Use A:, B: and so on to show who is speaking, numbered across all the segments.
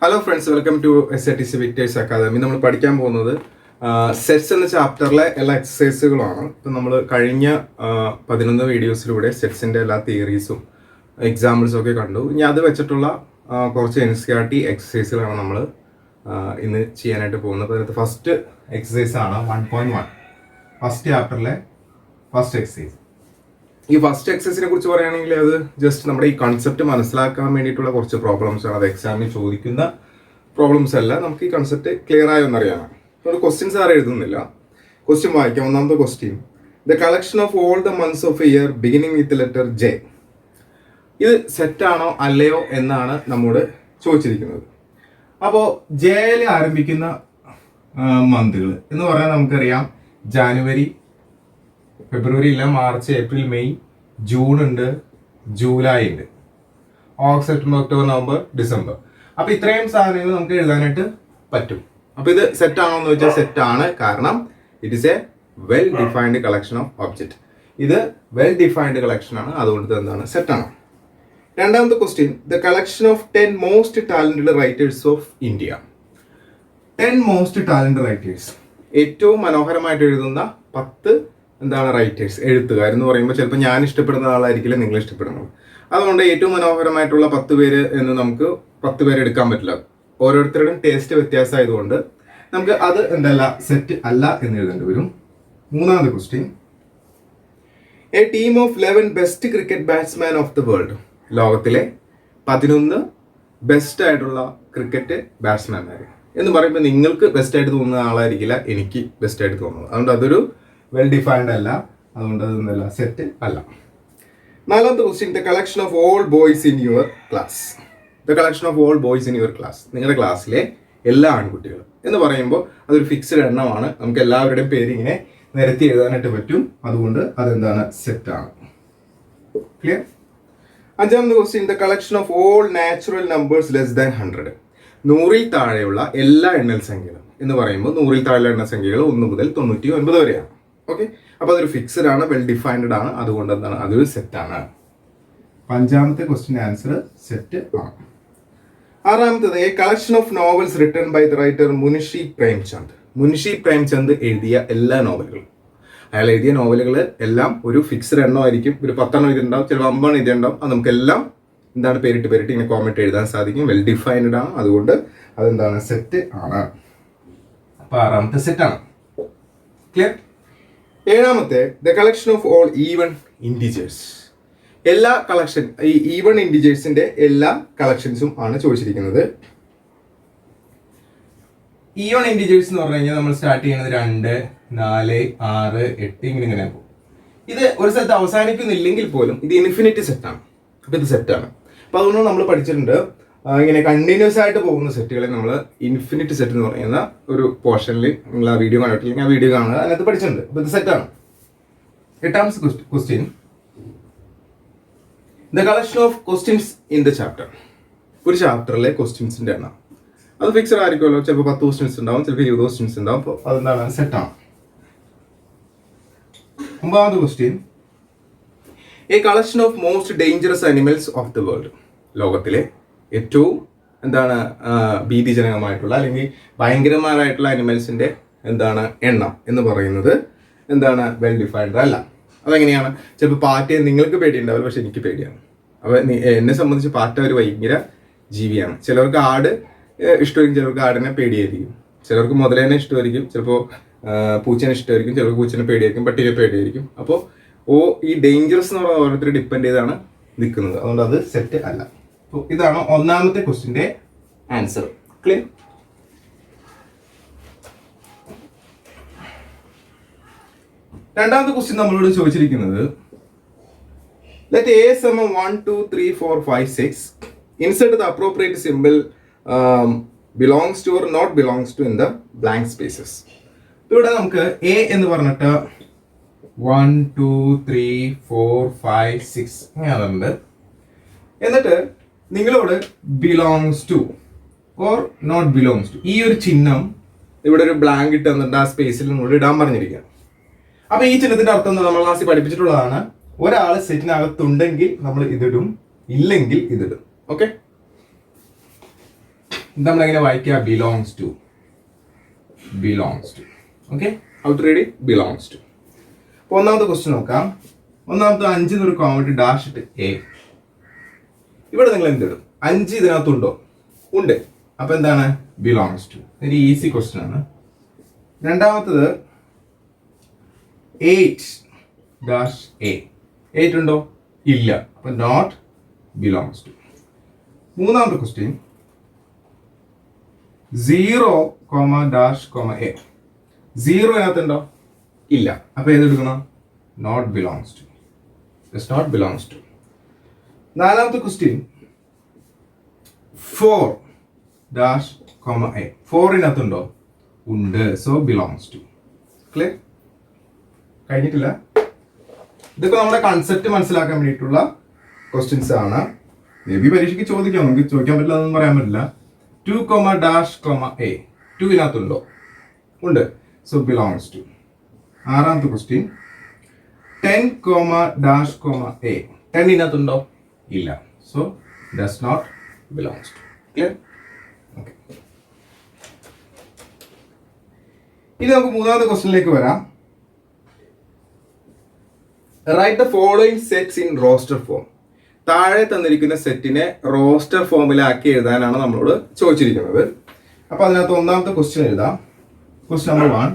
A: Hello friends, welcome to SATC Victors Academy. നമ്മൾ പഠിക്കാൻ പോകുന്നത് സെറ്റ്സ് എന്ന ചാപ്റ്ററിലെ എല്ലാ എക്സസൈസുകളാണ്. ഇപ്പം നമ്മൾ കഴിഞ്ഞ 11 വീഡിയോസിലൂടെ സെറ്റ്സിൻ്റെ എല്ലാ തിയറീസും എക്സാമ്പിൾസും ഒക്കെ കണ്ടു. ഇനി അത് വെച്ചിട്ടുള്ള കുറച്ച് NCERT എക്സസൈസുകളാണ് നമ്മൾ ഇന്ന് ചെയ്യാനായിട്ട് പോകുന്നത്. അപ്പോൾ അതിനകത്ത് ഫസ്റ്റ് എക്സസൈസ് ആണ് 1.1, ഫസ്റ്റ് ചാപ്റ്ററിലെ ഫസ്റ്റ് എക്സസൈസ്. ഈ ഫസ്റ്റ് എക്സസൈസിനെ കുറിച്ച് പറയുകയാണെങ്കിൽ അത് ജസ്റ്റ് നമ്മുടെ ഈ കൺസെപ്റ്റ് മനസ്സിലാക്കാൻ വേണ്ടിയിട്ടുള്ള കുറച്ച് പ്രോബ്ലംസ് ആണ്. അത് എക്സാമിന് ചോദിക്കുന്ന പ്രോബ്ലംസ് അല്ല, നമുക്ക് ഈ കൺസെപ്റ്റ് ക്ലിയർ ആയി ഒന്നറിയാനാണ്. ഒരു ക്വസ്റ്റ്യൻസ് ആരും എഴുതുന്നില്ല, ക്വസ്റ്റ്യൻ വായിക്കാം. ഒന്നാമത്തെ question, the collection of all the months of A year beginning with letter J. ഇത് സെറ്റാണോ അല്ലയോ എന്നാണ് നമ്മോട് ചോദിച്ചിരിക്കുന്നത്. അപ്പോൾ ജെയിൽ ആരംഭിക്കുന്ന മന്തുകൾ എന്ന് പറയാൻ നമുക്കറിയാം ജാനുവരി, ഫെബ്രുവരി ഇല്ല, മാർച്ച്, ഏപ്രിൽ, മെയ്, ജൂൺ ഉണ്ട്, ജൂലൈ ഉണ്ട്, August, September, October, November, December. അപ്പോൾ ഇത്രയും സാധനങ്ങൾ നമുക്ക് എഴുതാനായിട്ട് പറ്റും. അപ്പോൾ ഇത് സെറ്റ് ആണോ എന്ന് വെച്ചാൽ സെറ്റ് ആണ്. കാരണം it is A well defined collection of object. ഇത് വെൽ ഡിഫൈൻഡ് കളക്ഷൻ ആണ്, അതുകൊണ്ട് എന്താണ് സെറ്റ് ആണ്. രണ്ടാമത്തെ question, the collection of 10 most talented writers of India. 10 most talented writers, ഏറ്റവും മനോഹരമായിട്ട് എഴുതുന്ന 10 എന്താണ് റൈറ്റേഴ്സ്, എഴുത്തുകാർ എന്ന് പറയുമ്പോൾ ചിലപ്പോൾ ഞാൻ ഇഷ്ടപ്പെടുന്ന ആളായിരിക്കില്ല നിങ്ങൾ ഇഷ്ടപ്പെടുന്നത്. അതുകൊണ്ട് ഏറ്റവും മനോഹരമായിട്ടുള്ള 10 പേര് എന്ന് നമുക്ക് 10 പേര് എടുക്കാൻ പറ്റില്ല. ഓരോരുത്തരുടെയും ടേസ്റ്റ് വ്യത്യാസമായതുകൊണ്ട് നമുക്ക് അത് എന്തല്ല സെറ്റ് അല്ല എന്ന് എഴുതേണ്ടി വരും. മൂന്നാമത്തെ question, A team of 11 best cricket batsman of the world. ലോകത്തിലെ 11 ബെസ്റ്റ് ആയിട്ടുള്ള ക്രിക്കറ്റ് ബാറ്റ്സ്മാൻമാർ എന്ന് പറയുമ്പോൾ നിങ്ങൾക്ക് ബെസ്റ്റ് ആയിട്ട് തോന്നുന്ന ആളായിരിക്കില്ല എനിക്ക് ബെസ്റ്റ് ആയിട്ട് തോന്നുന്നത്. അതുകൊണ്ട് അതൊരു വെൽ ഡിഫൈൻഡ് അല്ല, അതുകൊണ്ട് അതൊന്നല്ല സെറ്റ് അല്ല. നാലാമത്തെ question, the collection of all boys in your class. The collection of all boys in your class, നിങ്ങളുടെ ക്ലാസ്സിലെ എല്ലാ ആൺകുട്ടികളും എന്ന് പറയുമ്പോൾ അതൊരു ഫിക്സ്ഡ് എണ്ണമാണ്. നമുക്ക് എല്ലാവരുടെയും പേര് ഇങ്ങനെ നിരത്തി എഴുതാനായിട്ട് പറ്റും, അതുകൊണ്ട് അതെന്താണ് സെറ്റാണ്. ക്ലിയർ? അഞ്ചാമത്തെ question, the collection of all natural numbers less than 100. 100ൽ താഴെയുള്ള എല്ലാ എണ്ണൽ സംഖ്യകളും എന്ന് പറയുമ്പോൾ 100ൽ താഴെയുള്ള എണ്ണൽ സംഖ്യകൾ 1 മുതൽ 99 വരെയാണ്. ഓക്കെ, അപ്പോൾ അതൊരു ഫിക്സ്ഡ് ആണ്, വെൽ ഡിഫൈൻഡ് ആണ്, അതുകൊണ്ട് എന്താണ് അതൊരു സെറ്റാണ്. അഞ്ചാമത്തെ ക്വസ്റ്റ്യൻ ആൻസർ സെറ്റ് ആണ്. ആറാമത്തത്, a collection of novels written by the writer Munshi Premchand. Munshi Premchand എഴുതിയ എല്ലാ നോവലുകളും, അയാൾ എഴുതിയ നോവലുകൾ എല്ലാം ഒരു ഫിക്സ്ഡ് എണ്ണമായിരിക്കും. ഒരു 10 എണ്ണം എഴുതിണ്ടാവും, ചിലപ്പോൾ 50 എണ്ണം എഴുതിണ്ടാവും. അത് നമുക്കെല്ലാം എന്താണ് പേരിട്ട് ഇങ്ങനെ കോമന്റ് എഴുതാൻ സാധിക്കും. വെൽ ഡിഫൈൻഡ് ആണ്, അതുകൊണ്ട് അതെന്താണ് സെറ്റ് ആണ്. അപ്പൊ ആറാമത്തെ സെറ്റ് ആണ്. ക്ലിയർ? ഏഴാമത്തെ, the collection of all even integers. എല്ലാ കളക്ഷൻ, ഈ ഈവൺ ഇൻഡിജേഴ്സിന്റെ എല്ലാ കളക്ഷൻസും ആണ് ചോദിച്ചിരിക്കുന്നത്. ഈവൺ ഇൻഡിജേഴ്സ് എന്ന് പറഞ്ഞു കഴിഞ്ഞാൽ നമ്മൾ സ്റ്റാർട്ട് ചെയ്യുന്നത് 2, 4, 6, 8 ഇങ്ങനെ പോകും. ഇത് ഒരു സ്ഥലത്ത് അവസാനിക്കുന്നില്ലെങ്കിൽ പോലും ഇത് ഇൻഫിനിറ്റി സെറ്റാണ്. അപ്പൊ ഇത് സെറ്റാണ്. അപ്പൊ അതുകൊണ്ട് നമ്മൾ പഠിച്ചിട്ടുണ്ട് ഇങ്ങനെ കണ്ടിന്യൂസ് ആയിട്ട് പോകുന്ന സെറ്റുകളെ നമ്മൾ ഇൻഫിനിറ്റ് സെറ്റ് എന്ന് പറയുന്ന ഒരു പോർഷനിൽ നിങ്ങൾ ആ വീഡിയോ കണ്ടിട്ടില്ലെങ്കിൽ ആ വീഡിയോ കാണുക, അതിനകത്ത് പഠിച്ചിട്ടുണ്ട്. അപ്പൊ ഇത് സെറ്റാണ്. എട്ടാമത്തെ question, the collection of questions in the chapter. ഒരു ചാപ്റ്ററിലെ ക്വസ്റ്റ്യൻസിന്റെ എണ്ണം അത് ഫിക്സഡ് ആയിരിക്കുമല്ലോ. ചിലപ്പോൾ 10 ക്വസ്റ്റ്യൻസ് ഉണ്ടാവും, ചിലപ്പോൾ 20 ക്വസ്റ്റ്യൻസ് ഉണ്ടാവും. അപ്പോൾ അതെന്താണ് സെറ്റാണ്. ഒമ്പതാമത്തെ question, A collection of most dangerous animals of the world. ലോകത്തിലെ ഏറ്റവും എന്താണ് ഭീതിജനകമായിട്ടുള്ള അല്ലെങ്കിൽ ഭയങ്കരമാരായിട്ടുള്ള അനിമൽസിന്റെ എന്താണ് എണ്ണം എന്ന് പറയുന്നത് എന്താണ് വെൽ ഡിഫൈൻഡ് അല്ല. അതെങ്ങനെയാണ്? ചിലപ്പോൾ പാറ്റയെ നിങ്ങൾക്ക് പേടിയുണ്ടാവില്ല, പക്ഷെ എനിക്ക് പേടിയാണ്. അപ്പോൾ എന്നെ സംബന്ധിച്ച് പാറ്റ ഒരു ഭയങ്കര ജീവിയാണ്. ചിലർക്ക് ആട് ഇഷ്ടമായിരിക്കും, ചിലർക്ക് ആടിനെ പേടിയായിരിക്കും, ചിലർക്ക് മുതലേനെ ഇഷ്ടമായിരിക്കും, ചിലപ്പോൾ പൂച്ചനെ ഇഷ്ടമായിരിക്കും, ചിലർക്ക് പൂച്ചനെ പേടിയായിരിക്കും, പട്ടിയെ പേടിയായിരിക്കും. അപ്പോൾ ഈ ഡേഞ്ചറസ് എന്ന് പറയുന്നത് ഓരോരുത്തർ ഡിപ്പെൻഡ് ചെയ്താണ് നിൽക്കുന്നത്, അതുകൊണ്ട് അത് സെറ്റ് അല്ല. അപ്പോൾ ഇതാണ് ഒന്നാമത്തെ ക്വസ്റ്റ്യന്റെ ആൻസർ. ക്ലിയർ? രണ്ടാമത്തെ ക്വസ്റ്റ്യൻ നമ്മളോട് ചോദിച്ചിരിക്കുന്നത്, ലെറ്റ് A സമം 1 2 3 4 5 6 insert the appropriate symbol belongs to or not belongs to in the blank spaces. ഇവിടെ നമുക്ക് A എന്ന് പറഞ്ഞിട്ട് 1 2 3 4 5 6 അങ്ങനെയുണ്ട്. എന്നിട്ട് നിങ്ങളോട് belongs to or not belongs to ഈ ഒരു ചിഹ്നം ഇവിടെ ഒരു ബ്ലാങ്ക് ഇട്ട് തന്നിട്ട് ആ സ്പേസിൽ നിങ്ങളോട് ഇടാൻ പറഞ്ഞിരിക്കുക. അപ്പൊ ഈ ചിഹ്നത്തിന്റെ അർത്ഥം നമ്മൾ ക്ലാസ്സിൽ പഠിപ്പിച്ചിട്ടുള്ളതാണ്. ഒരാൾ സെറ്റിനകത്തുണ്ടെങ്കിൽ നമ്മൾ ഇതിടും, ഇല്ലെങ്കിൽ ഇതിടും. ഓക്കെ, ഇത് നമ്മളെങ്ങനെ വായിക്കുക? Belongs to. Okay, how to read it? Belongs to. അപ്പോൾ ഒന്നാമത്തെ ക്വസ്റ്റ്യൻ നോക്കാം. ഒന്നാമത്തെ 5 എന്നൊരു കോമറ്റ് ഡാഷ് ഇട്ട് എ. ഇവിടെ നിങ്ങൾ എന്തിടും? 5 ഇതിനകത്തുണ്ടോ? ഉണ്ട്. അപ്പൊ എന്താണ്? Belongs to. ഒരു ഈസി ക്വസ്റ്റ്യൻ ആണ്. രണ്ടാമത്തത് 8 ഡാഷ് എ. 8 ഉണ്ടോ? ഇല്ല. അപ്പൊ നോട്ട് ബിലോങ്സ് ടു. മൂന്നാമത്തെ ക്വസ്റ്റ്യൻ 0, ഡാഷ് എ. 0 ഇതിനകത്തുണ്ടോ? ഇല്ല. അപ്പൊ ഏതെടുക്കണം? Not belongs to. Not belongs to. നാലാമത്തെ ക്വസ്റ്റ്യൻ 4, ഡാഷ് എ. 4 ഇതിനകത്തുണ്ടോ? ഉണ്ട്. So belongs to. ക്ലിയർ? കഴിഞ്ഞിട്ടില്ല. ഇതൊക്കെ നമ്മുടെ കൺസെപ്റ്റ് മനസ്സിലാക്കാൻ വേണ്ടിയിട്ടുള്ള ക്വസ്റ്റ്യൻസ് ആണ്. മേ ബി പരീക്ഷയ്ക്ക് ചോദിക്കാം, നമുക്ക് ചോദിക്കാൻ പറ്റില്ല എന്നൊന്നും പറയാൻ പറ്റില്ല. 2, ഡാഷ് എ. 2 ഇതിനകത്തുണ്ടോ? ഉണ്ട്. So belongs to. ആറാമത്തെ ക്വസ്റ്റ്യൻ 10, ഡാഷ് എ. 10 ഇതിനകത്തുണ്ടോ? ഇല്ല. So does not belongs to. Clear? Okay. ഇനി നമുക്ക് മൂന്നാമത്തെ ക്വസ്റ്റ്യനിലേക്ക് വരാം. Write the following sets in roster form. താഴെ തന്നിരിക്കുന്ന സെറ്റിനെ റോസ്റ്റർ ഫോമിലാക്കി എഴുതാനാണ് നമ്മളോട് ചോദിച്ചിരിക്കുന്നത്. അപ്പൊ അതിനകത്ത് ഒന്നാമത്തെ ക്വസ്റ്റ്യൻ എഴുതാം. Question number 1.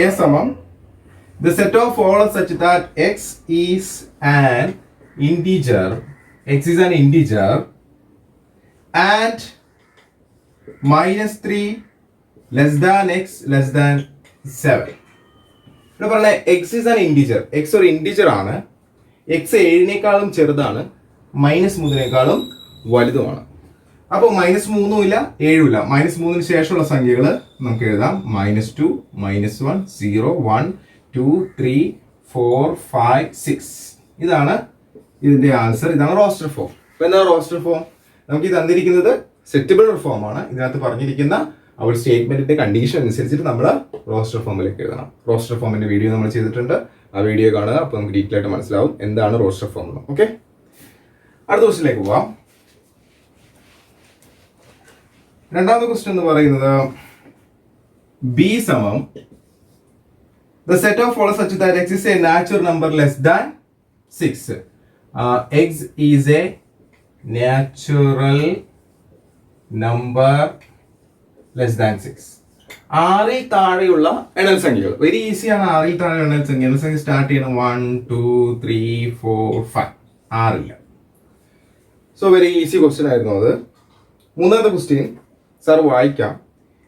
A: A സമം the set of follows such that x is an integer and -3 less than x less than 7. ഇവിടെ പറഞ്ഞ x is an integer. x ഒരു ഇന്റിജർ ആണ്. x 7നേക്കാളും ചെറുതാണ്, -3നേക്കാളും വലുതുമാണ്. അപ്പോൾ -3 ഇല്ല, 7 ഇല്ല. -3ന് ശേഷമുള്ള സംഖ്യകൾ നമുക്ക് എഴുതാം. -2, -1, 0, 1, 2, 3, 4, 5, 6. ഇതാണ് ഇതിന്റെ ആൻസർ. ഇതാണ് റോസ്റ്റർ ഫോം. അപ്പൊ എന്താ റോസ്റ്റർ ഫോം? നമുക്ക് ഇത് തന്നിരിക്കുന്നത് സെറ്റബിൾ ഫോം ആണ്. ഇതിനകത്ത് പറഞ്ഞിരിക്കുന്ന അവർ സ്റ്റേറ്റ്മെന്റിന്റെ കണ്ടീഷൻ അനുസരിച്ചിട്ട് നമ്മൾ റോസ്റ്റർ ഫോമിലേക്ക് എഴുതണം. റോസ്റ്റർ ഫോമിന്റെ വീഡിയോ നമ്മൾ ചെയ്തിട്ടുണ്ട്. ആ വീഡിയോ കാണുക. അപ്പോൾ നമുക്ക് ഡീറ്റെയിൽ ആയിട്ട് മനസ്സിലാവും എന്താണ് റോസ്റ്റർ ഫോം എന്ന്. ഓക്കെ, അടുത്ത ക്വസ്റ്റ്യനിലേക്ക് പോവാം. രണ്ടാമത്തെ ക്വസ്റ്റ്യൻ എന്ന് പറയുന്നത് ബി സമം the set of follows such that x is a natural number less than 6. X is a natural number less than 6. 6 താഴെയുള്ള എണ്ണൽ സംഖ്യകൾ. വെരി ഈസിയാണ്. 6 താഴെ എണ്ണൽ സംഖ്യ സ്റ്റാർട്ട് ചെയ്യണം 1, 2, 3, 4, 5. 6 ഇല്ല. സോ വെരി ഈസി ക്വസ്റ്റ്യൻ ആയിരുന്നു അത്. മൂന്നാമത്തെ ക്വസ്റ്റ്യൻ സാർ വായിക്കാം.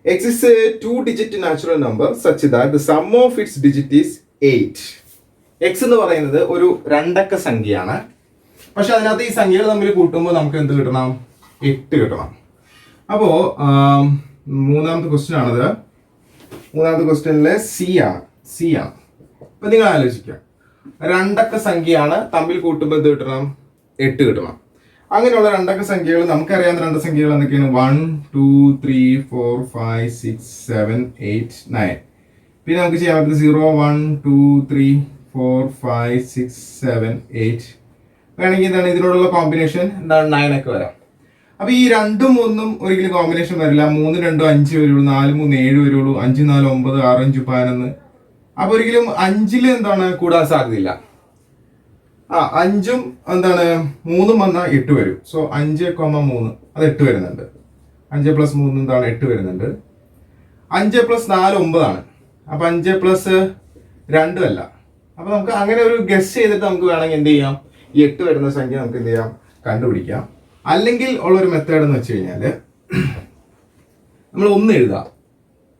A: X is a 2-digit natural number such that the sum of its digit is 8. X എന്ന് പറയുന്നത് ഒരു 2 അക്ക സംഖ്യയാണ്. പക്ഷെ അതിനകത്ത് ഈ സംഖ്യകൾ തമ്മിൽ കൂട്ടുമ്പോൾ നമുക്ക് എന്ത് കിട്ടണം? 8 കിട്ടണം. അപ്പോൾ മൂന്നാമത്തെ ക്വസ്റ്റ്യൻ ആണത്. മൂന്നാമത്തെ ക്വസ്റ്റ്യനിലെ സി ആണ്. അപ്പൊ നിങ്ങൾ ആലോചിക്കുക, 2 അക്ക സംഖ്യയാണ്, തമ്മിൽ കൂട്ടുമ്പോൾ എന്ത് കിട്ടണം? 8 കിട്ടണം. അങ്ങനെയുള്ള 2 അക്ക സംഖ്യകൾ നമുക്കറിയാവുന്ന 2 സംഖ്യകൾ എന്തൊക്കെയാണ്? 1, 2, 3, 4, 5, 6, 7, 8, 9. പിന്നെ നമുക്ക് ചെയ്യാൻ പറ്റുന്നത് 0, 1, 2, 3, 4, 5, 6, 7, 8. വേണമെങ്കിൽ എന്താണ് ഇതിനോടുള്ള കോമ്പിനേഷൻ? എന്താണ്? 9 ഒക്കെ വരാം. അപ്പൊ ഈ 2ഉം 1ഉം ഒരിക്കലും കോമ്പിനേഷൻ വരില്ല. 3, 2, 5 വരുള്ളൂ. 4, 3, 7 വരുള്ളൂ. 5, 4, 9, 6, 5, 11. അപ്പൊ ഒരിക്കലും 5ൽ എന്താണ് കൂടാൻ സാധ്യതയില്ല. 5ഉം എന്താണ് 3ഉം വന്നാൽ 8 വരും. സോ 5, 3 അത് 8 വരുന്നുണ്ട്. 5 + 3 എന്താണ്? 8 വരുന്നുണ്ട്. 5 + 4 9 ആണ്. അപ്പൊ 5 + 2 അല്ല. അപ്പൊ നമുക്ക് അങ്ങനെ ഒരു ഗസ് ചെയ്തിട്ട് നമുക്ക് വേണമെങ്കിൽ എന്ത് ചെയ്യാം? ഈ 8 വരുന്ന സംഖ്യ നമുക്ക് എന്ത് ചെയ്യാം? കണ്ടുപിടിക്കാം. അല്ലെങ്കിൽ ഉള്ളൊരു മെത്തേഡ് എന്ന് വെച്ച് കഴിഞ്ഞാല് നമ്മൾ 1 എഴുതാം.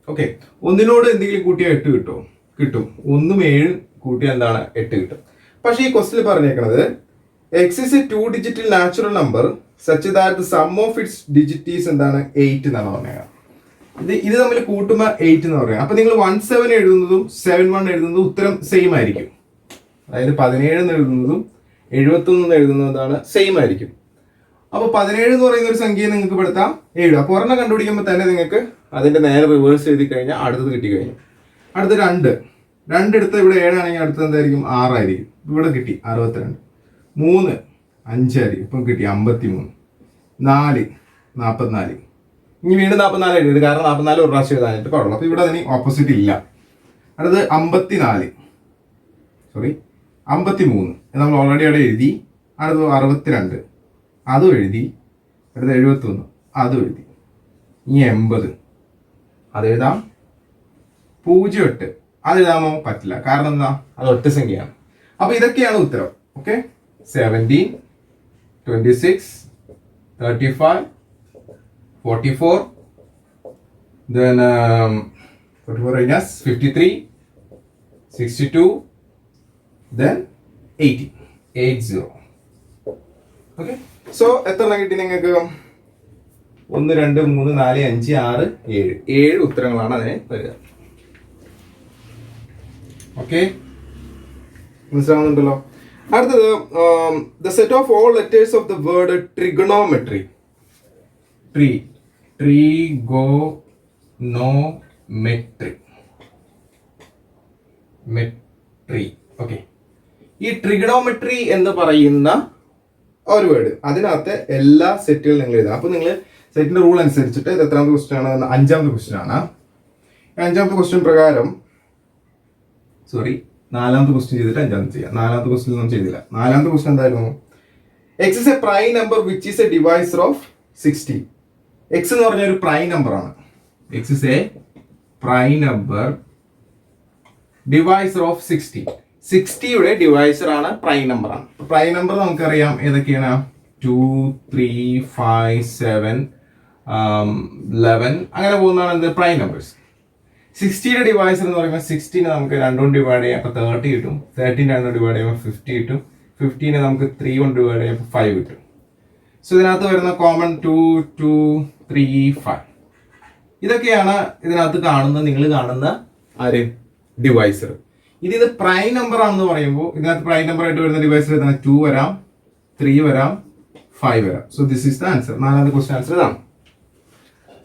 A: ഓക്കെ, 1നോട് എന്തെങ്കിലും കൂട്ടിയാൽ 8 കിട്ടും. 1ഉം 7 കൂട്ടിയാൽ എന്താണ്? 8 കിട്ടും. പക്ഷെ ഈ ക്വസ്റ്റിൽ പറഞ്ഞേക്കുന്നത് x is a 2-digit natural number such that the sum of its digit is എന്താണ്? 8 എന്നാണ് പറഞ്ഞത്. ഇത് തമ്മിൽ കൂട്ടുമ്പോൾ 8 എന്ന് പറയാം. അപ്പൊ നിങ്ങൾ 17 എഴുതുന്നതും 71 എഴുതുന്നതും ഉത്തരം സെയിം ആയിരിക്കും. അതായത് 17 എന്ന് എഴുതുന്നതും 71 എന്ന് എഴുതുന്നതും എന്താണ്? സെയിം ആയിരിക്കും. അപ്പൊ 17 എന്ന് പറയുന്ന ഒരു സംഖ്യയെ നിങ്ങൾക്ക് പെടുത്താം 7. അപ്പൊ ഒരെണ്ണം കണ്ടുപിടിക്കുമ്പോൾ തന്നെ നിങ്ങൾക്ക് അതിന്റെ നേരെ റിവേഴ്സ് എഴുതി കഴിഞ്ഞാൽ അടുത്തത് കിട്ടി കഴിഞ്ഞു. അടുത്ത 2 എടുത്ത് ഇവിടെ 7 ആണെങ്കിൽ അടുത്തത് എന്തായിരിക്കും? 6 ആയിരിക്കും. ഇവിടെ കിട്ടി 62. 3 5 ആയിരിക്കും. ഇപ്പം കിട്ടി 53. 4 44. ഇനി വീണ്ടും 44 എഴുതിയത്, കാരണം 44 ഒരു പ്രാവശ്യം എഴുതാനായിട്ട് പാടുള്ളൂ. അപ്പോൾ ഇവിടെ അതിന് ഓപ്പോസിറ്റ് ഇല്ല. അടുത്തത് 53 നമ്മൾ ഓൾറെഡി അവിടെ എഴുതി. അടുത്തത് 62 അതും എഴുതി. അടുത്ത 71 അതും എഴുതി. ഇനി 80 അതെഴുതാം. 08 അതെഴുതാമോ? പറ്റില്ല, കാരണം എന്താ, അത് ഒറ്റ സംഖ്യയാണ്. അപ്പൊ ഇതൊക്കെയാണ് ഉത്തരം. Okay, 17, 26, 35, 44, then 44 53, 62, then 80. Okay, so എത്ര കിട്ടി നിങ്ങൾക്ക്? 1, 2, 3, 4, 5, 6, 7 ഉത്തരങ്ങളാണ് അതിന് വരിക. ഓക്കെ, മനസ്സിലാവുന്നുണ്ടല്ലോ. അടുത്തത് the set of all letters of the word trigonometry. Metry. Okay, ഈ ട്രിഗണോമെട്രി എന്ന് പറയുന്ന ഒരു വേർഡ്, അതിനകത്ത് എല്ലാ സെറ്റുകളും നിങ്ങൾ എഴുതാം. അപ്പൊ നിങ്ങൾ സെറ്റിന്റെ റൂൾ അനുസരിച്ചിട്ട് ഇത് എത്രാമത്തെ ക്വസ്റ്റ്യൻ ആണ്? 5ാമത്തെ ക്വസ്റ്റ്യൻ ആണ്. 5ാമത്തെ ക്വസ്റ്റ്യൻ പ്രകാരം 4ാമത്തെ ക്വസ്റ്റ്യൻ ചെയ്തിട്ട് 5ാമത്തെ ചെയ്യാം. 4ാമത്തെ ക്വസ്റ്റ്യൻ ഒന്നും ചെയ്തില്ല. 4ാമത്തെ ക്വസ്റ്റ്യൻ എന്തായിരുന്നു? X is a prime number which is a divisor of 60. X എന്ന് പറഞ്ഞ ഒരു പ്രൈം നമ്പർ ആണ്. X is a prime number divisor of 60. 60യുടെ ഡിവൈസർ ആണ്, പ്രൈം നമ്പർ ആണ്. പ്രൈം നമ്പർ നമുക്കറിയാം ഏതൊക്കെയാണ്? 2, 3, 5, 7, 11 അങ്ങനെ പോകുന്നതാണ് എന്ത്? Prime numbers. 60യുടെ ഡിവൈസർ എന്ന് പറയുമ്പോൾ 60നെ നമുക്ക് 2 കൊണ്ട് ഡിവൈഡ് ചെയ്യാം, അപ്പോൾ 30 കിട്ടും. 30 2 ഡിവൈഡ് ചെയ്യുമ്പോൾ 50 കിട്ടും. 50നെ നമുക്ക് 3 കൊണ്ട് ഡിവൈഡ് ചെയ്യുമ്പോൾ 5 കിട്ടും. സോ ഇതിനകത്ത് വരുന്ന കോമൺ 2, 2, 3, 5 ഇതൊക്കെയാണ് ഇതിനകത്ത് കാണുന്ന, നിങ്ങൾ കാണുന്ന ആര്? ഡിവൈസർ. ഇത് പ്രൈം നമ്പർ ആണെന്ന് പറയുമ്പോൾ ഇതിനകത്ത് പ്രൈം നമ്പർ ആയിട്ട് വരുന്ന ഡിവൈസർ ഏതാണ്? 2 വരാം, 3 വരാം, 5 വരാം. So this is the answer. 4ാമത്തെ ക്വസ്റ്റ്യൻ ആൻസർ ഇതാണ്.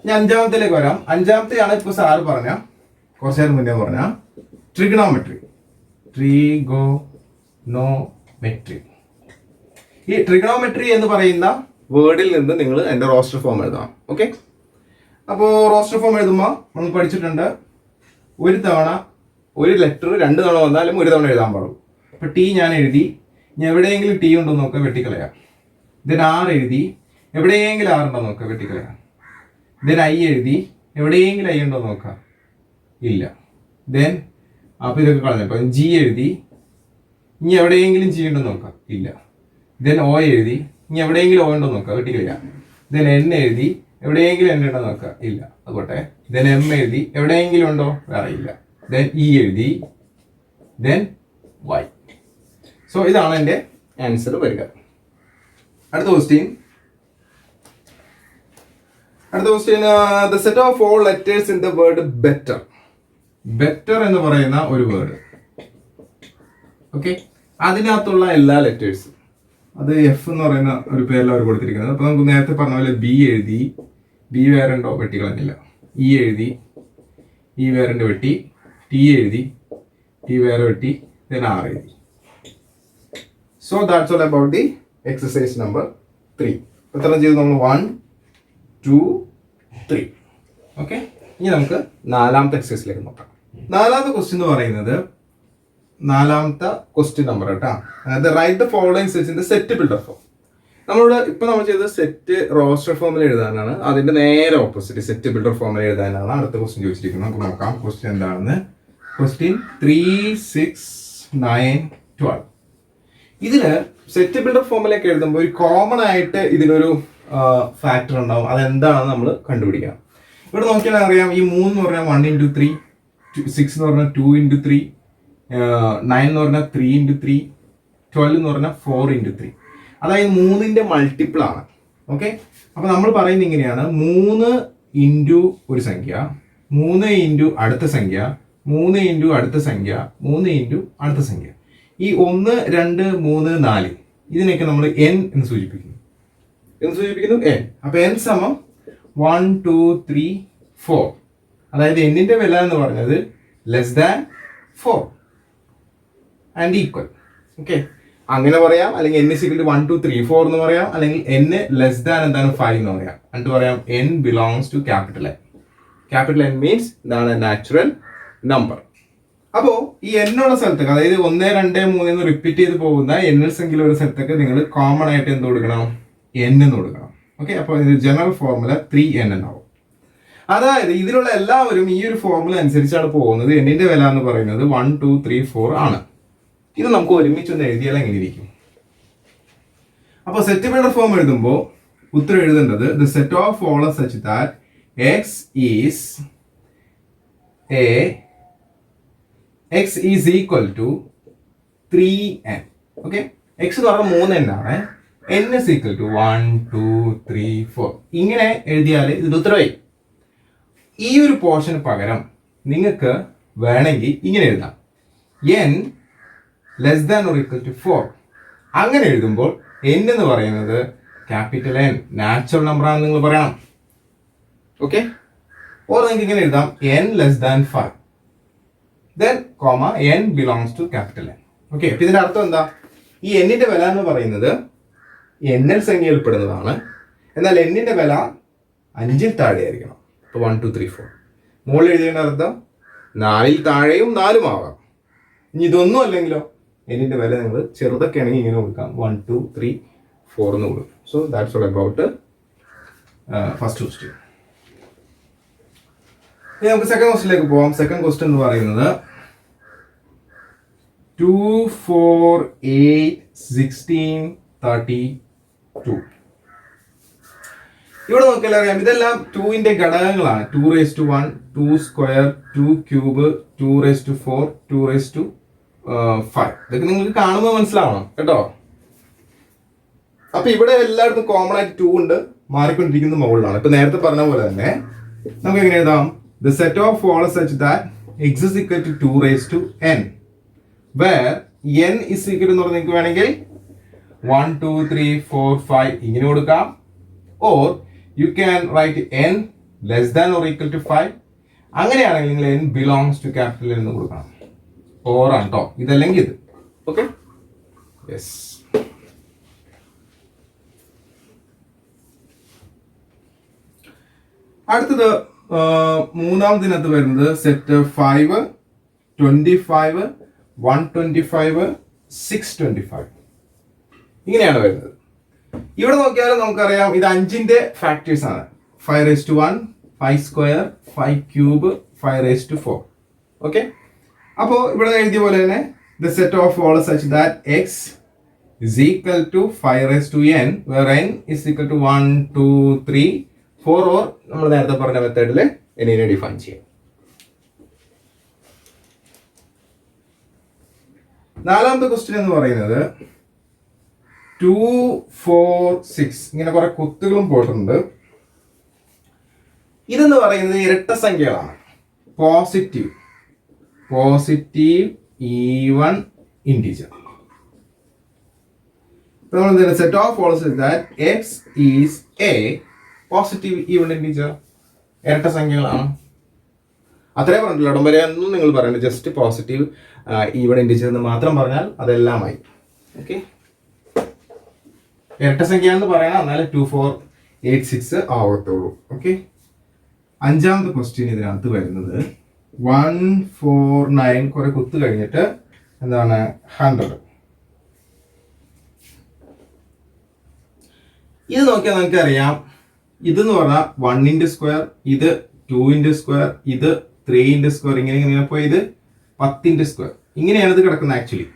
A: ഞാൻ 5ാമത്തേലേക്ക് വരാം. 5ാമത്തെയാണ് ഇപ്പൊ സാറ് പറഞ്ഞ, കുറച്ചു നേരം മുന്നേ പറഞ്ഞ ട്രിഗണോമെട്രി. ഈ ട്രിഗണോമെട്രി എന്ന് പറയുന്ന വേർഡിൽ നിന്ന് നിങ്ങൾ എൻ്റെ റോസ്റ്റർ ഫോം എഴുതണം. ഓക്കെ, അപ്പോൾ റോസ്റ്റർ ഫോം എഴുതുമ്പോൾ നമ്മൾ പഠിച്ചിട്ടുണ്ട്, ഒരു തവണ ഒരു ലെറ്റർ 2 തവണ വന്നാലും ഒരു തവണ എഴുതാൻ പാടും. അപ്പൊ ടി ഞാൻ എഴുതി, ഞാൻ എവിടെയെങ്കിലും ടി ഉണ്ടോ നോക്കുക, വെട്ടിക്കളയാം. ദെൻ ആർ എഴുതി, എവിടെയെങ്കിലും ആർ ഉണ്ടോ നോക്കുക, വെട്ടിക്കളയാം. ദെൻ ഐ എഴുതി, എവിടെയെങ്കിലും ഐ ഉണ്ടോ നോക്കുക, ഇല്ല. ദെൻ അപ്പൊ ഇതൊക്കെ കളഞ്ഞപ്പോ ജി എഴുതി, ഇനി എവിടെയെങ്കിലും ജി ഉണ്ടോ നോക്കാം, ഇല്ല. ദെൻ ഒ എഴുതി, ഇനി എവിടെയെങ്കിലും ഒ ഉണ്ടോ നോക്കുക, വെട്ടിക്കളയാം. ദെൻ എൻ എഴുതി, എവിടെയെങ്കിലും എൻ ഉണ്ടോ നോക്കുക, ഇല്ല, അതുകൊട്ടെ. ദെൻ എം എഴുതി, എവിടെയെങ്കിലും ഉണ്ടോ, വേറെ ഇല്ല. ദെൻ ഇ എഴുതി, ദെൻ വൈ. സോ ഇതാണ് എൻ്റെ ആൻസർ വരിക. അടുത്ത question the set of all letters in the word better. Better എന്ന് പറയുന്ന ഒരു വേർഡ്. ഓക്കെ, അതിനകത്തുള്ള എല്ലാ ലെറ്റേഴ്സും, അത് എഫ് എന്ന് പറയുന്ന ഒരു പേരിൽ അവർ കൊടുത്തിരിക്കുന്നത്. അപ്പൊ നമുക്ക് നേരത്തെ പറഞ്ഞ പോലെ ബി എഴുതി, ബി വേറെ ഉണ്ടോ, വെട്ടിക്കളഞ്ഞില്ല. ഇ എഴുതി, ഇ വേറെ ഉണ്ട്, വെട്ടി. ടി എഴുതി, ടി വേറെ വെട്ടി. ദെൻ ആർ എഴുതി. So that's all about the exercise number 3. എത്ര ചെയ്തു നമ്മൾ? 1, 2, 3. ഓക്കെ, ഇനി നമുക്ക് 4ാമത്തെ എക്സസൈസിലേക്ക് നോക്കാം. 4ാമത്തെ ക്വസ്റ്റ്യൻ എന്ന് പറയുന്നത് 4ാമത്തെ ക്വസ്റ്റ്യൻ നമ്പർ കേട്ടോ. അതായത് right the following sets in the set builder form. നമ്മൾ ചെയ്തത് സെറ്റ് റോസ്റ്റർ ഫോമിൽ എഴുതാനാണ്. അതിന്റെ നേരെ ഓപ്പോസിറ്റ് സെറ്റ് ബിൽഡർ ഫോമിൽ എഴുതാനാണ് അടുത്ത ക്വസ്റ്റ്യൻ ചോദിച്ചിരിക്കുന്നത്. നമുക്ക് നോക്കാം ക്വസ്റ്റ്യൻ എന്താണെന്ന്. ക്വസ്റ്റ്യൻ 3, 6, 9, 12. ഇതില് സെറ്റ് ബിൽഡർ ഫോമിലേക്ക് എഴുതുമ്പോൾ ഒരു കോമൺ ആയിട്ട് ഇതിലൊരു ഫാക്ടർ ഉണ്ടാവും. അതെന്താണെന്ന് നമ്മൾ കണ്ടുപിടിക്കണം. ഇവിടെ നോക്കിയാൽ അറിയാം, ഈ 3 എന്ന് പറഞ്ഞാൽ 1 into 3, 6 എന്ന് പറഞ്ഞാൽ 2 into 3, 9 എന്ന് പറഞ്ഞാൽ 3 into 3, 12 എന്ന് പറഞ്ഞാൽ 4 into 3. അതായത് 3ന്റെ മൾട്ടിപ്പിൾ ആണ്. ഓക്കെ, അപ്പൊ നമ്മൾ പറയുന്നത് ഇങ്ങനെയാണ്: 3 ഇൻറ്റു ഒരു സംഖ്യ, 3 ഇൻറ്റു അടുത്ത സംഖ്യ, 3 ഇൻറ്റു അടുത്ത സംഖ്യ, 3 ഇൻറ്റു അടുത്ത സംഖ്യ. ഈ 1, 2, 3, 4 ഇതിനൊക്കെ നമ്മൾ n എന്ന് സൂചിപ്പിക്കുന്നു. n. അപ്പൊ n സമം 1, 2, 3, 4. അതായത് എന്നിന്റെ വില എന്ന് പറഞ്ഞത് less than 4 and equal. Okay, അങ്ങനെ പറയാം, അല്ലെങ്കിൽ n is equal to 1 2 3 4 എന്ന് പറയാം, അല്ലെങ്കിൽ n ലെസ് ദാൻ എന്താണ് 5 എന്ന് പറയാം. എന്നിട്ട് പറയാം n belongs to capital N. Capital N means ഇതാണ് നാച്ചുറൽ നമ്പർ. അപ്പോൾ ഈ n ഉള്ള സ്ഥലത്തൊക്കെ, അതായത് 1 2 3 എന്ന് റിപ്പീറ്റ് ചെയ്ത് പോകുന്ന n സംഖ്യയിൽ ഒരു സ്ഥലത്തൊക്കെ നിങ്ങൾ കോമൺ ആയിട്ട് എന്ത് കൊടുക്കണം? n എന്ന് കൊടുക്കണം. ഓക്കെ, അപ്പോൾ ഇത് ജനറൽ ഫോർമുല 3n എന്നാവും. അതായത് ഇതിലുള്ള എല്ലാവരും ഈ ഒരു ഫോർമുല അനുസരിച്ചാണ് പോകുന്നത്. എന്നിന്റെ വില എന്ന് പറയുന്നത് 1 2 3 4 ആണ്. ഇത് നമുക്ക് ഒരുമിച്ചൊന്ന് എഴുതിയാൽ എങ്ങനെ ഇരിക്കും? അപ്പോൾ സെറ്റ് ബിൽഡർ ഫോം എഴുതുമ്പോൾ ഉത്തരം എഴുതേണ്ടത് the set of follows such that x is equal to 3n. Okay, x എന്ന് പറഞ്ഞാൽ 3n ആണ്. n is equal to 1 2 3 4. ഇങ്ങനെ എഴുതിയാൽ ഇത് ഉത്തരമായി. ഈ ഒരു പോർഷന് പകരം നിങ്ങൾക്ക് വേണമെങ്കിൽ ഇങ്ങനെ എഴുതാം, n less than or equal to 4. അങ്ങനെ എഴുതുമ്പോൾ n എന്ന് പറയുന്നത് ക്യാപിറ്റൽ N നാച്ചുറൽ നമ്പർ ആണെന്ന് നിങ്ങൾ പറയണം. ഓക്കെ, ഓർ നിങ്ങൾക്ക് ഇങ്ങനെ എഴുതാം n less than 5 then comma n belongs to capital N. Okay, അപ്പൊ ഇതിന്റെ അർത്ഥം എന്താ? ഈ എന്നിന്റെ വില എന്ന് പറയുന്നത് n സംഖ്യയിൽ പെടുന്നതാണ്. എന്നാൽ എന്നിന്റെ വില 5ൽ താഴെ ആയിരിക്കണം. ഇപ്പോൾ 1 2 3 4 മുകളിൽ എഴുതിയേണ്ട അർത്ഥം 4ൽ താഴെയും 4ഉം ആവാം. ഇനി ഇതൊന്നും അല്ലെങ്കിലോ എന്നിന്റെ വില നിങ്ങൾ ചെറുതൊക്കെ ആണെങ്കിൽ ഇങ്ങനെ കൊടുക്കാം, 1 2 3 4 എന്ന് കൊടുക്കും. So that's all about first question. ഇനി നമുക്ക് സെക്കൻഡ് ക്വസ്റ്റ്യനിലേക്ക് പോവാം. സെക്കൻഡ് ക്വസ്റ്റ്യൻ എന്ന് പറയുന്നത് 2 4 8 16 32. ഇവിടെ നോക്കിയാൽ അറിയാം, ഇതെല്ലാം 2ന്റെ ഘടകങ്ങളാണ്. 2⁻1 2 സ്ക്വയർ 2 ക്യൂബ് 2⁻4 2⁵5. ഇതൊക്കെ നിങ്ങൾക്ക് കാണുമ്പോൾ മനസ്സിലാവണം കേട്ടോ. അപ്പൊ ഇവിടെ എല്ലായിടത്തും കോമൺ ആയിട്ട് 2 ഉണ്ട്, മാറിക്കൊണ്ടിരിക്കുന്നത് മുകളിലാണ്. ഇപ്പൊ നേരത്തെ പറഞ്ഞ പോലെ തന്നെ നമുക്ക് എങ്ങനെ എഴുതാം? The set of follows such that x is equal to 2⁻n where n is equal എന്ന് പറഞ്ഞാൽ നിങ്ങൾക്ക് വേണമെങ്കിൽ 1 2 3 4 5 ഇങ്ങനെ കൊടുക്കാം. Or you can write n less than or equal to 5. അങ്ങനെയാണെങ്കിൽ നിങ്ങൾ n ബിലോങ്സ് ടു ക്യാപിറ്റൽ എന്ന് കൊടുക്കണം. ഓർ ആണ് കേട്ടോ, ഇതല്ലെങ്കിൽ ഇത്. Okay, yes. അടുത്തത് മൂന്നാമതിനകത്ത് വരുന്നത് സെറ്റ് 5 25 125 625 ഇങ്ങനെയാണ് വരുന്നത്. ഇവിടെ നോക്കിയാൽ നമുക്കറിയാം ഇത് 5ന്റെ ഫാക്ടേഴ്സ് ആണ്. 5⁻1 5 സ്ക്വയർ 5 ക്യൂബ് 5⁻4. ഓക്കെ, അപ്പോൾ ഇവിടെ എഴുതിയ പോലെ തന്നെ the set of follows such that x is equal to 5⁻n where n is equal to 1 2 3 4 or നമ്മൾ നേരത്തെ പറഞ്ഞ മെത്തേഡിൽ എന്നിനെ ഡിഫൈൻ ചെയ്യാം. നാലാമത്തെ ക്വസ്റ്റ്യൻ എന്ന് പറയുന്നത് 2 4 6 ഇങ്ങനെ കുറെ കുത്തുകളും പോയിട്ടുണ്ട്. ഇതെന്ന് പറയുന്നത് ഇരട്ട സംഖ്യകളാണ്. Positive even integer. നമ്മൾ set of follows that x is a positive even integer. ഇരട്ട സംഖ്യകളാണ്. അത്രേ പറഞ്ഞിട്ടില്ല, ഇടം വരെ ഒന്നും നിങ്ങൾ പറയണ്ട. ജസ്റ്റ് പോസിറ്റീവ് ഈവൺ ഇൻറ്റിജർ എന്ന് മാത്രം പറഞ്ഞാൽ അതെല്ലാമായി. ഓക്കെ, ഇരട്ട സംഖ്യ എന്ന് പറയണം, എന്നാലും 2 4 8 6 ആവത്തുള്ളൂ. ഓക്കെ, അഞ്ചാമത്തെ ക്വസ്റ്റ്യൻ ഇതിനകത്ത് വരുന്നത് 1 4 9 കുറെ കുത്ത് കഴിഞ്ഞിട്ട് എന്താണ് 100. ഇത് നോക്കിയാൽ നമുക്കറിയാം, ഇതെന്ന് പറഞ്ഞാൽ 1ന്റെ സ്ക്വയർ, ഇത് 2ന്റെ സ്ക്വയർ, ഇത് 3ന്റെ സ്ക്വയർ, ഇങ്ങനെ പോയി ഇത് 10ന്റെ സ്ക്വയർ. ഇങ്ങനെയാണ് ഇത് കിടക്കുന്നത് ആക്ച്വലി.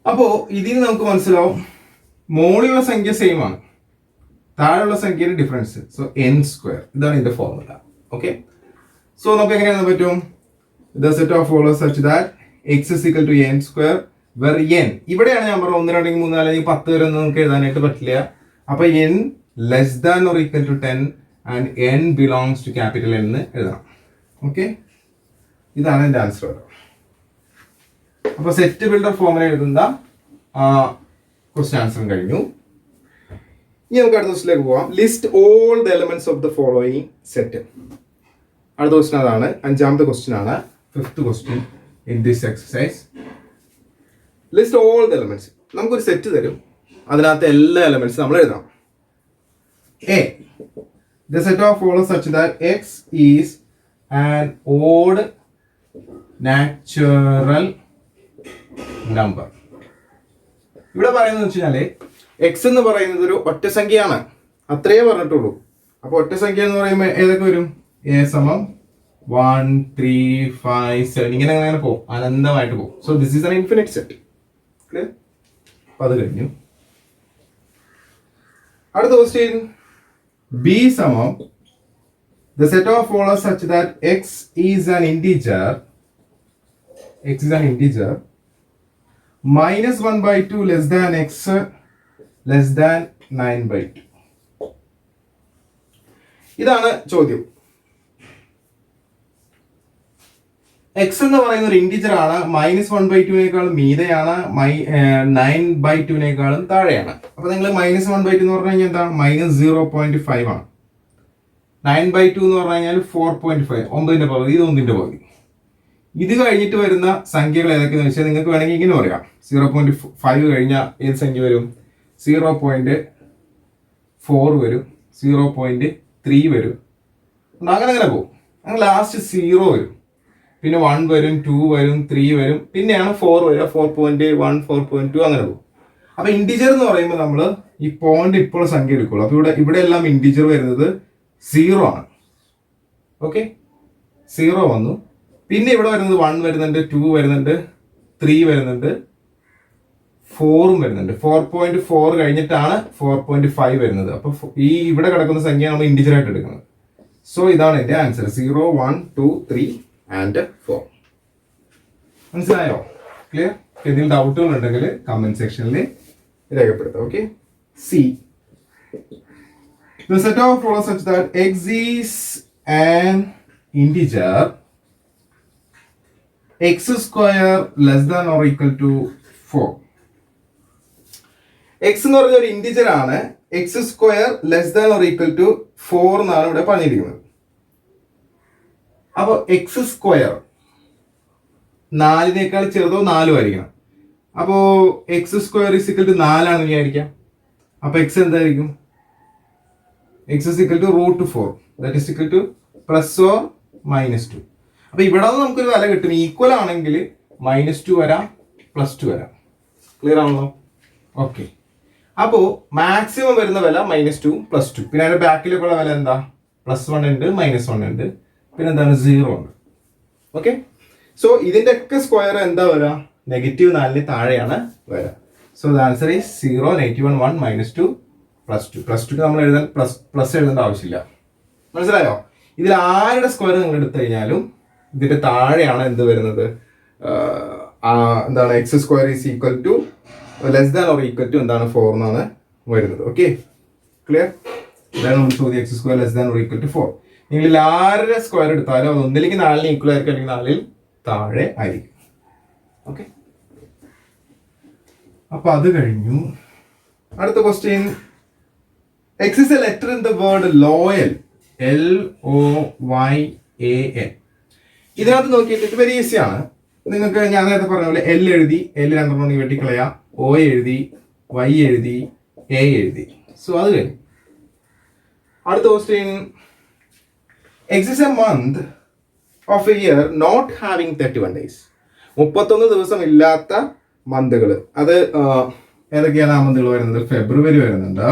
A: അപ്പോ ഇതിന് നമുക്ക് മനസ്സിലാവും മുകളിലുള്ള സംഖ്യ സെയിം ആണ്, താഴെയുള്ള സംഖ്യയുടെ ഡിഫറൻസ്. സോ n സ്ക്വയർ, ഇതാണ് ഇതിന്റെ ഫോർമുല. ഓക്കെ, സോ നമുക്ക് എങ്ങനെയാണ് പറ്റും? The set of follows such that x is equal to n square where n. ഇവിടെയാണ് ഞാൻ പറഞ്ഞത് 1 2 3 4 5 10 വരെ ഒന്നും നമുക്ക് എഴുതാനായിട്ട് പറ്റില്ല. അപ്പൊ n less than or equal to 10 and n belongs to capital N എന്ന് എഴുതണം. ഓക്കെ, ഇതാണ് എന്റെ ആൻസർ. അപ്പൊ സെറ്റ് ബിൽഡർ ഫോർമുല എഴുതുന്ന ക്വസ്റ്റ്യൻ ആൻസറും കഴിഞ്ഞു. ഇനി നമുക്ക് അടുത്ത ക്വസ്റ്റിലേക്ക് പോവാം. List all the elements of the following set. അടുത്ത ക്വസ്റ്റ്യൻ അതാണ്, അഞ്ചാമത്തെ ക്വസ്റ്റ്യൻ ആണ്, fifth question in this exercise. List all the elements. നമുക്കൊരു സെറ്റ് തരും, അതിനകത്ത് എല്ലാ എലമെന്റ്സും നമ്മൾ എഴുതണം. A the set of follows such that X is an odd natural number. ഇവിടെ പറയുന്നത് വെച്ച് കഴിഞ്ഞാല് എക്സ് എന്ന് പറയുന്നത് ഒരു ഒറ്റ സംഖ്യയാണ്, അത്രയേ പറഞ്ഞിട്ടുള്ളൂ. അപ്പൊ ഒറ്റ സംഖ്യ എന്ന് പറയുമ്പോൾ ഏതൊക്കെ വരും? എ സമം 1, 3, 5, 7 ഇങ്ങനെ അങ്ങനെ പോകും, അനന്തമായിട്ട് പോകും. So this is an infinite set. Clear? അപ്പൊ അത് കഴിഞ്ഞു. അടുത്ത ക്വസ്റ്റ്യൻ, ബി സമം the set of follows such that x is an integer minus 1/2 less than x less than 9/2. ഇതാണ് ചോദ്യം. എക്സ് എന്ന് പറയുന്ന ഒരു ഇന്റിജർ ആണ്, -1/2 മീതെയാണ്, 9/2 താഴെയാണ്. അപ്പൊ നിങ്ങൾ -1/2 എന്ന് പറഞ്ഞു കഴിഞ്ഞാൽ എന്താ? -0.5 ആണ്. 9/2 എന്ന് പറഞ്ഞു കഴിഞ്ഞാൽ 4.5, 9ന്റെ പകുതി, ഇത് 1ന്റെ പകുതി. ഇത് കഴിഞ്ഞിട്ട് വരുന്ന സംഖ്യകൾ ഏതൊക്കെയെന്ന് വെച്ചാൽ നിങ്ങൾക്ക് വേണമെങ്കിൽ ഇങ്ങനെ പറയാം. 0.5 കഴിഞ്ഞാൽ ഏത് സംഖ്യ വരും? 0.4 വരും, 0.3 വരും, അങ്ങനെ അങ്ങനെ പോകും. അങ്ങനെ ലാസ്റ്റ് 0 വരും, പിന്നെ 1 വരും, 2 വരും, 3 വരും, പിന്നെയാണ് 4 വരിക, 4.1, 4.2 അങ്ങനെ പോകും. അപ്പൊ ഇന്റിജർ എന്ന് പറയുമ്പോൾ നമ്മൾ ഈ പോയിന്റ് ഇപ്പോൾ സംഖ്യ എടുക്കുള്ളൂ. അപ്പൊ ഇവിടെ എല്ലാം ഇന്റിജർ വരുന്നത് 0 ആണ്. ഓക്കെ, 0 വന്നു. പിന്നെ ഇവിടെ വരുന്നത് 1 വരുന്നുണ്ട്, 2 വരുന്നുണ്ട്, 3 വരുന്നുണ്ട്, 4 വരുന്നുണ്ട്. 4.4 കഴിഞ്ഞിട്ടാണ് 4.5 വരുന്നത്. അപ്പൊ ഈ ഇവിടെ കിടക്കുന്ന സംഖ്യ നമ്മൾ ഇന്റിജർ ആയിട്ട് എടുക്കുന്നത്. സോ ഇതാണ് എന്റെ ആൻസർ, 0, 1, 2, 3 ആൻഡ് 4. മനസ്സിലായോ? ക്ലിയർ? എന്തെങ്കിലും ഡൗട്ടുകൾ ഉണ്ടെങ്കിൽ കമന്റ് സെക്ഷനിൽ രേഖപ്പെടുത്താം. Okay. C the set of follows such that x is an integer x square less than or equal to 4. x എന്ന് പറഞ്ഞ ഒരു ഇന്റിജർ ആണ്, x square less than or equal to 4 എന്നാണ് ഇവിടെ പറഞ്ഞിരിക്കുന്നത്. അപ്പൊ എക്സ് സ്ക്വയർ 4നേക്കാൾ ചെറുതോ 4 ആയിരിക്കണം. അപ്പോ x square is equal to 4 ആണെന്ന് വിചാരിക്കാം. അപ്പൊ എക്സ് എന്തായിരിക്കും? x is equal to √4, that is equal to plus or -2. അപ്പൊ ഇവിടെ നിന്ന് നമുക്കൊരു വില കിട്ടും. ഈക്വൽ ആണെങ്കിൽ -2 വരാം, +2 വരാം. ക്ലിയർ ആണല്ലോ? ഓക്കെ. അപ്പോ മാക്സിമം വരുന്ന വില -2, +2. പിന്നെ അതിന്റെ ബാക്കിലേക്കുള്ള വില എന്താ? +1 ഉണ്ട്, -1 ഉണ്ട്, പിന്നെ എന്താണ്? 0 ഉണ്ട്. ഓക്കെ. സോ ഇതിന്റെ ഒക്കെ സ്ക്വയർ എന്താ വരാ? -4ന് താഴെയാണ് വരാ. സോ ദ ആൻസർ ഈസ് 0, -1, 1, -2, +2 നമ്മൾ എഴുതാൻ പ്ലസ് എഴുതേണ്ട ആവശ്യമില്ല. മനസ്സിലായോ? ഇതിൽ ആരുടെ സ്ക്വയർ നിങ്ങൾ എടുത്തു കഴിഞ്ഞാലും ഇതിന്റെ താഴെയാണ് എന്ത് വരുന്നത്? എന്താണ്? X square is equal to less than or equal to എന്താണ്? 4 എന്നാണ് വരുന്നത്. Okay, clear? ഇതാണ് നമ്മൾ ചോദ്യം, x square less than or equal to 4. നിങ്ങൾ ആരുടെ സ്ക്വയർ എടുത്താലും അത് ഒന്നിലേക്ക് 4ന് ഈക്വൽ ആയിരിക്കും, അല്ലെങ്കിൽ 4ൽ താഴെ ആയിരിക്കും. ഓക്കെ, അപ്പൊ അത് കഴിഞ്ഞു. അടുത്ത question, X is a letter in the word loyal, LOYAL. ഇതിനകത്ത് നോക്കിയിട്ട് ഇത് വെരി ഈസി ആണ്. നിങ്ങൾക്ക് ഞാൻ നേരത്തെ പറഞ്ഞ പോലെ L എഴുതി, L 2 വെട്ടിക്കളയാ, O എഴുതി, Y എഴുതി, A എഴുതി. സോ അത് കഴിഞ്ഞു. അടുത്ത question, X is a month of a year not having 31 days. 31 ദിവസം ഇല്ലാത്ത മന്തുകൾ. അത് ഏതൊക്കെയാണ് ആ മന്തുകൾ വരുന്നത്? ഫെബ്രുവരി വരുന്നുണ്ട്,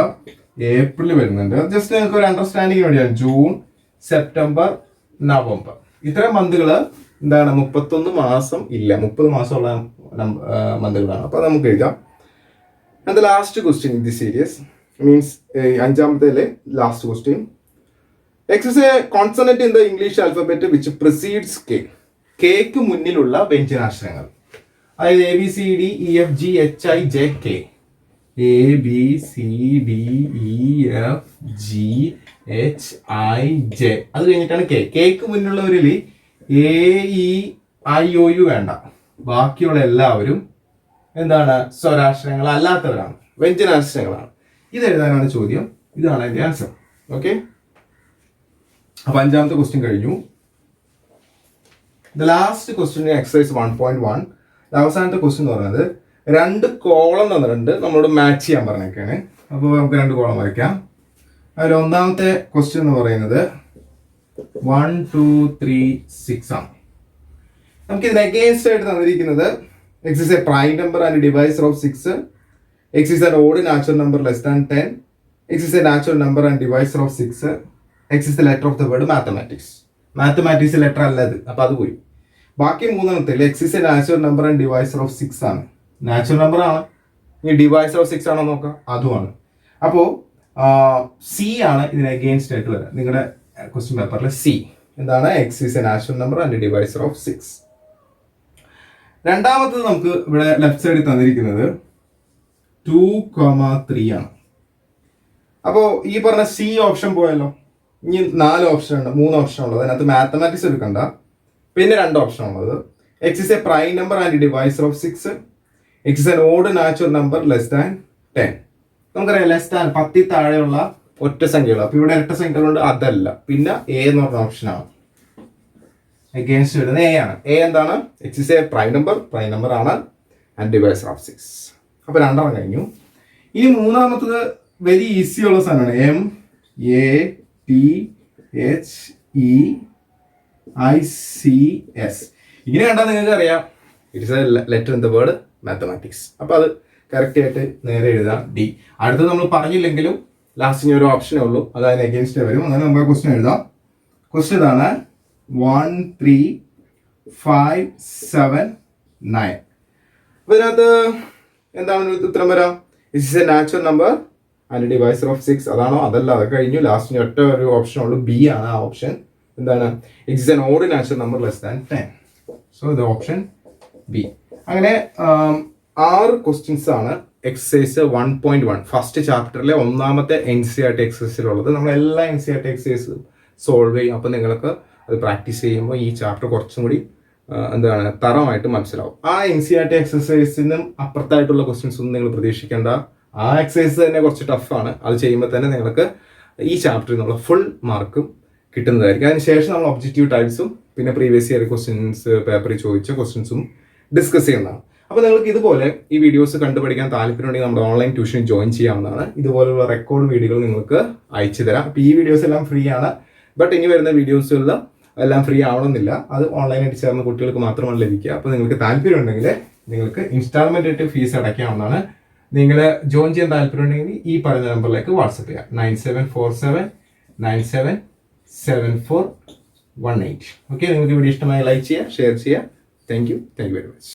A: ഏപ്രിൽ വരുന്നുണ്ട്. ജസ്റ്റ് നിങ്ങൾക്ക് ഒരു അണ്ടർസ്റ്റാൻഡിങ് വേണ്ടിയാണ്. ജൂൺ, സെപ്റ്റംബർ, നവംബർ, ഇത്തരം മന്തുകൾ എന്താണ്? 31 മാസം ഇല്ല, 30 മാസമുള്ള മന്തുകളാണ്. അപ്പൊ നമുക്ക് എഴുതാം. And the last question in the series means 5ാമത്തെ last question, X is a consonant in the English alphabet which precedes K. Kക്ക് മുന്നിലുള്ള വ്യഞ്ജനാക്ഷരങ്ങൾ, അതായത് ABCDEFGHIJK, ABCDEFGHIJ, അത് കഴിഞ്ഞിട്ടാണ് K. Kക്ക് മുന്നിലുള്ളവരിൽ AEIOU വേണ്ട, ബാക്കിയുള്ള എല്ലാവരും എന്താണ്? സ്വരാക്ഷരങ്ങൾ അല്ലാത്തവരാണ്, വ്യഞ്ജനാക്ഷരങ്ങളാണ്. ഇത് എഴുതാനാണ് ചോദ്യം. ഇതാണ് അതിന്റെ ആൻസർ. ഓക്കെ, അപ്പൊ 5ാമത്തെ ക്വസ്റ്റ്യൻ കഴിഞ്ഞു. The last question exercise 1.1. അവസാനത്തെ ക്വസ്റ്റ്യൻ എന്ന് പറയുന്നത്, 2 കോളം തന്നിട്ടുണ്ട്, നമ്മളോട് മാച്ച് ചെയ്യാൻ പറഞ്ഞേക്കാണ്. അപ്പോൾ നമുക്ക് 2 കോളം വരയ്ക്കാം. അതിൽ ഒന്നാമത്തെ ക്വസ്റ്റ്യൻ എന്ന് പറയുന്നത് 1 2 3 6 ആണ്. നമുക്ക് ഇതിന് അഗെയിൻസ്റ്റ് ആയിട്ട് തന്നിരിക്കുന്നത് x is a prime number and divisor of 6, x is an odd natural number less than 10, x is a natural number and divisor of 6, x is the letter of the word mathematics. Mathematics letter അല്ലത്, അപ്പോൾ അത് പോയി. ബാക്കി 3 x is a natural number and divisor of 6 ആണ്. Natural number ആണ്. ഇനി divisor of 6 ആണോ നോക്കാം, അതുമാണ്. അപ്പോൾ സി ആണ് ഇതിന് അഗെയിൻസ്റ്റ് ആയിട്ട് വരാം. നിങ്ങളുടെ ക്വസ്റ്റ്യൻ പേപ്പറിൽ സി എന്താണ്? X is A natural number and divisor of 6. രണ്ടാമത്തത് നമുക്ക് ഇവിടെ ലെഫ്റ്റ് സൈഡിൽ തന്നിരിക്കുന്നത് 2,3 ആണ്. അപ്പോൾ ഈ പറഞ്ഞ സി ഓപ്ഷൻ പോയല്ലോ. ഇനി 3 ഓപ്ഷൻ ഉള്ളത്. അതിനകത്ത് മാത്തമാറ്റിക്സ് എടുക്കണ്ട. പിന്നെ 2 ഓപ്ഷൻ ഉള്ളത് X is a prime number and divisor of 6, X is an odd natural number less than 10. നമുക്കറിയാം ലെസ് ദാൻ 10 താഴെയുള്ള ഒറ്റ സംഖ്യകൾ. അപ്പോൾ ഇവിടെ ഇരട്ട സംഖ്യകളുണ്ട്, അതല്ല. പിന്നെ എ എന്ന് പറഞ്ഞ ഓപ്ഷനാണ് അഗെയിൻസ്റ്റ് വരുന്നത്. എ ആണ്. എ എന്താണ്? X is a prime number ആണ് ആൻഡ് ഡിവൈസർ ഓഫ് 6. അപ്പോൾ 2 കഴിഞ്ഞു. ഇനി മൂന്നാമത്തത് വെരി ഈസി ഉള്ള സാധനമാണ്. MATHEICS. ഇങ്ങനെ കണ്ടാൽ നിങ്ങൾക്ക് അറിയാം it's A letter in the word mathematics. അപ്പോൾ അത് കറക്റ്റ് ആയിട്ട് നേരെ എഴുതാം. ഡി. അടുത്തത് നമ്മൾ പറഞ്ഞില്ലെങ്കിലും ലാസ്റ്റ് ഇനി ഒരു ഓപ്ഷനേ ഉള്ളൂ, അത് അതിന് അഗെയിൻസ്റ്റ് വരും. അങ്ങനെ നമുക്ക് ക്വസ്റ്റ്യൻ എഴുതാം. ക്വസ്റ്റ്യൻ ഇതാണ് 1 3 5 7 9. അപ്പോൾ ഇതിനകത്ത് എന്താണ് ഉത്തരം വരാം? It's A natural number and divisor of 6. അതാണോ? അതല്ല, അത് കഴിഞ്ഞു. ലാസ്റ്റ് ഒറ്റ ഒരു ഓപ്ഷൻ ഉള്ളൂ, ബി ആണ് ആ ഓപ്ഷൻ. എന്താണ്? It's an odd natural number less than 10. So ഇത് ഓപ്ഷൻ ബി. അങ്ങനെ 6 ക്വസ്റ്റ്യൻസ് ആണ് എക്സസൈസ് 1.1 ഫസ്റ്റ് ചാപ്റ്ററിലെ ഒന്നാമത്തെ NCERT എക്സസൈസിലുള്ളത്. നമ്മളെല്ലാ NCERT എക്സസൈസ് സോൾവ് ചെയ്യും. അപ്പോൾ നിങ്ങൾക്ക് അത് പ്രാക്ടീസ് ചെയ്യുമ്പോൾ ഈ ചാപ്റ്റർ കുറച്ചും കൂടി തറമായിട്ട് മനസ്സിലാവും. ആ NCERT എക്സസൈസിനും അപ്പുറത്തായിട്ടുള്ള ക്വസ്റ്റ്യൻസ് ഒന്നും നിങ്ങൾ പ്രതീക്ഷിക്കേണ്ട. ആ എക്സസൈസ് തന്നെ കുറച്ച് ടഫാണ്. അത് ചെയ്യുമ്പോൾ തന്നെ നിങ്ങൾക്ക് ഈ ചാപ്റ്ററിൽ നിന്നുള്ള ഫുൾ മാർക്കും കിട്ടുന്നതായിരിക്കും. അതിനുശേഷം നമ്മൾ ഒബ്ജക്റ്റീവ് ടൈപ്സും പിന്നെ പ്രീവിയസ് ഇയർ ക്വസ്റ്റ്യൻസ് പേപ്പറിൽ ചോദിച്ച ക്വസ്റ്റ്യൻസും ഡിസ്കസ് ചെയ്യുന്നതാണ്. അപ്പോൾ നിങ്ങൾക്ക് ഇതുപോലെ ഈ വീഡിയോസ് കണ്ടുപഠിക്കാൻ താല്പര്യമുണ്ടെങ്കിൽ നമ്മുടെ ഓൺലൈൻ ട്യൂഷൻ ജോയിൻ ചെയ്യാവുന്നതാണ്. ഇതുപോലുള്ള റെക്കോർഡ് വീഡിയോകൾ നിങ്ങൾക്ക് അയച്ചു തരാം. അപ്പോൾ ഈ വീഡിയോസ് എല്ലാം ഫ്രീ ആണ്. ബട്ട് ഇനി വരുന്ന വീഡിയോസുകളിൽ എല്ലാം ഫ്രീ ആവണമെന്നില്ല. അത് ഓൺലൈനായിട്ട് ചേർന്ന കുട്ടികൾക്ക് മാത്രമാണ് ലഭിക്കുക. അപ്പോൾ നിങ്ങൾക്ക് താല്പര്യമുണ്ടെങ്കിൽ നിങ്ങൾക്ക് ഇൻസ്റ്റാൾമെൻ്റ് ആയിട്ട് ഫീസ് അടയ്ക്കാവുന്നതാണ്. നിങ്ങൾ ജോയിൻ ചെയ്യാൻ താല്പര്യമുണ്ടെങ്കിൽ ഈ പറഞ്ഞ നമ്പറിലേക്ക് വാട്സപ്പ് ചെയ്യാം. 9747977418. ഓക്കെ, നിങ്ങൾക്ക് വീഡിയോ ഇഷ്ടമായി ലൈക്ക് ചെയ്യുക, ഷെയർ ചെയ്യുക. Thank you very much.